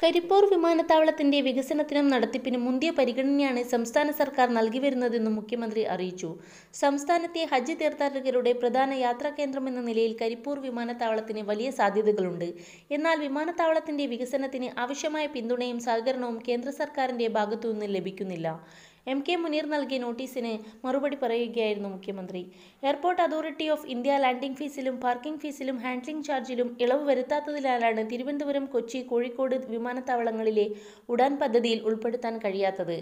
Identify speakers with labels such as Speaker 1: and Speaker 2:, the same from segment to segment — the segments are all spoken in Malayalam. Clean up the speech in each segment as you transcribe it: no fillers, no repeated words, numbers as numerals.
Speaker 1: കരിപ്പൂർ വിമാനത്താവളത്തിന്റെ വികസനത്തിനും നടത്തിപ്പിനും മുന്തിയ പരിഗണനയാണ് സംസ്ഥാന സർക്കാർ നൽകിവരുന്നതെന്നും മുഖ്യമന്ത്രി അറിയിച്ചു. സംസ്ഥാനത്തെ ഹജ്ജ് തീർത്ഥാടകരുടെ പ്രധാന യാത്രാകേന്ദ്രമെന്ന നിലയിൽ കരിപ്പൂർ വിമാനത്താവളത്തിന് വലിയ സാധ്യതകളുണ്ട്. എന്നാൽ വിമാനത്താവളത്തിന്റെ വികസനത്തിന് ആവശ്യമായ പിന്തുണയും സഹകരണവും കേന്ദ്ര സർക്കാരിന്റെ ഭാഗത്തുനിന്ന് ലഭിക്കുന്നില്ല. എം കെ മുനീർ നൽകിയ നോട്ടീസിന് മറുപടി പറയുകയായിരുന്നു മുഖ്യമന്ത്രി. Airport authority of India landing ഫീസിലും പാർക്കിംഗ് ഫീസിലും ഹാൻഡ്ലിംഗ് ചാർജിലും ഇളവ് വരുത്താത്തതിനാലാണ് തിരുവനന്തപുരം, കൊച്ചി, കോഴിക്കോട് വിമാനത്താവളങ്ങളിലെ ഉഡാൻ പദ്ധതിയിൽ ഉൾപ്പെടുത്താൻ കഴിയാത്തത്.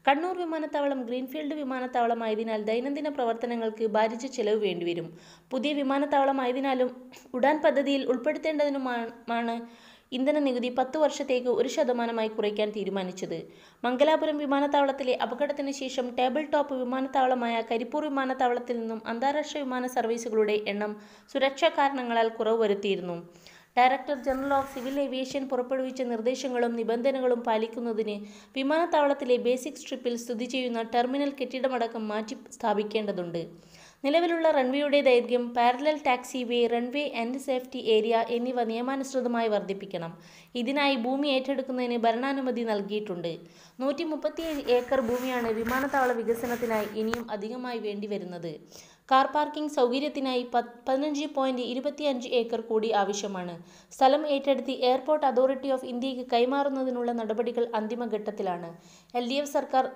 Speaker 1: കണ്ണൂർ വിമാനത്താവളം ഗ്രീൻഫീൽഡ് വിമാനത്താവളമായതിനാൽ ദൈനംദിന പ്രവർത്തനങ്ങൾക്ക് ഭാരിച്ച ചെലവ് വേണ്ടിവരും. പുതിയ വിമാനത്താവളമായതിനാലും ഉഡാൻ പദ്ധതിയിൽ ഉൾപ്പെടുത്തേണ്ടതിനുമാണ് ഇന്ധന നികുതി 10 വർഷത്തേക്ക് 1% കുറയ്ക്കാൻ തീരുമാനിച്ചത്. മംഗലാപുരം വിമാനത്താവളത്തിലെ അപകടത്തിന് ശേഷം ടേബിൾ ടോപ്പ് വിമാനത്താവളമായ കരിപ്പൂർ വിമാനത്താവളത്തിൽ നിന്നും അന്താരാഷ്ട്ര വിമാന സർവീസുകളുടെ എണ്ണം സുരക്ഷാ കാരണങ്ങളാൽ കുറവ് വരുത്തിയിരുന്നു. Director general of civil aviation പുറപ്പെടുവിച്ച നിർദ്ദേശങ്ങളും നിബന്ധനകളും പാലിക്കുന്നതിന് വിമാനത്താവളത്തിലെ ബേസിക് സ്ട്രിപ്പിൽ സ്ഥിതി ചെയ്യുന്ന ടെർമിനൽ കെട്ടിടമടക്കം മാറ്റി സ്ഥാപിക്കേണ്ടതുണ്ട്. നിലവിലുള്ള റൺവേയുടെ ദൈർഘ്യം, parallel taxi way, runway and safety area എന്നിവ നിയമാനുസൃതമായി വർദ്ധിപ്പിക്കണം. ഇതിനായി ഭൂമി ഏറ്റെടുക്കുന്നതിന് ഭരണാനുമതി നൽകിയിട്ടുണ്ട്. 137 ഏക്കർ ഭൂമിയാണ് വിമാനത്താവള വികസനത്തിനായി ഇനിയും അധികമായി വേണ്ടിവരുന്നത്. കാർ പാർക്കിംഗ് സൗകര്യത്തിനായി 15.25 ഏക്കർ കൂടി ആവശ്യമാണ്. സ്ഥലം ഏറ്റെടുത്ത് എയർപോർട്ട് അതോറിറ്റി ഓഫ് ഇന്ത്യക്ക് കൈമാറുന്നതിനുള്ള നടപടികൾ അന്തിമഘട്ടത്തിലാണ്. LDF സർക്കാർ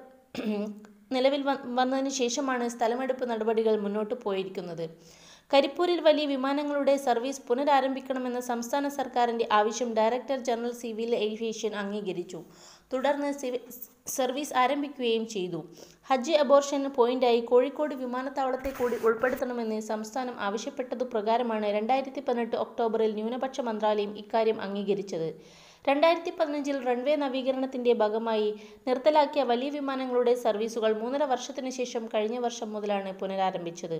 Speaker 1: നിലവിൽ വന്നതിന് ശേഷമാണ് സ്ഥലമെടുപ്പ് നടപടികൾ മുന്നോട്ട് പോയിരിക്കുന്നത്. കരിപ്പൂരിൽ വലിയ വിമാനങ്ങളുടെ സർവീസ് പുനരാരംഭിക്കണമെന്ന സംസ്ഥാന സർക്കാരിന്റെ ആവശ്യം ഡയറക്ടർ ജനറൽ സിവിൽ ഏവിയേഷൻ അംഗീകരിച്ചു. തുടർന്ന് സർവീസ് ആരംഭിക്കുകയും ചെയ്തു. ഹജ്ജ് അബോർഷൻ പോയിന്റായി കോഴിക്കോട് വിമാനത്താവളത്തെ കൂടി ഉൾപ്പെടുത്തണമെന്ന് സംസ്ഥാനം ആവശ്യപ്പെട്ടതു പ്രകാരമാണ് 2018 ഒക്ടോബറിൽ ന്യൂനപക്ഷ മന്ത്രാലയം ഇക്കാര്യം അംഗീകരിച്ചത്. 2015 റൺവേ നവീകരണത്തിന്റെ ഭാഗമായി നിർത്തലാക്കിയ വലിയ വിമാനങ്ങളുടെ സർവീസുകൾ 3.5 വർഷത്തിനു ശേഷം കഴിഞ്ഞ വർഷം മുതലാണ് പുനരാരംഭിച്ചത്.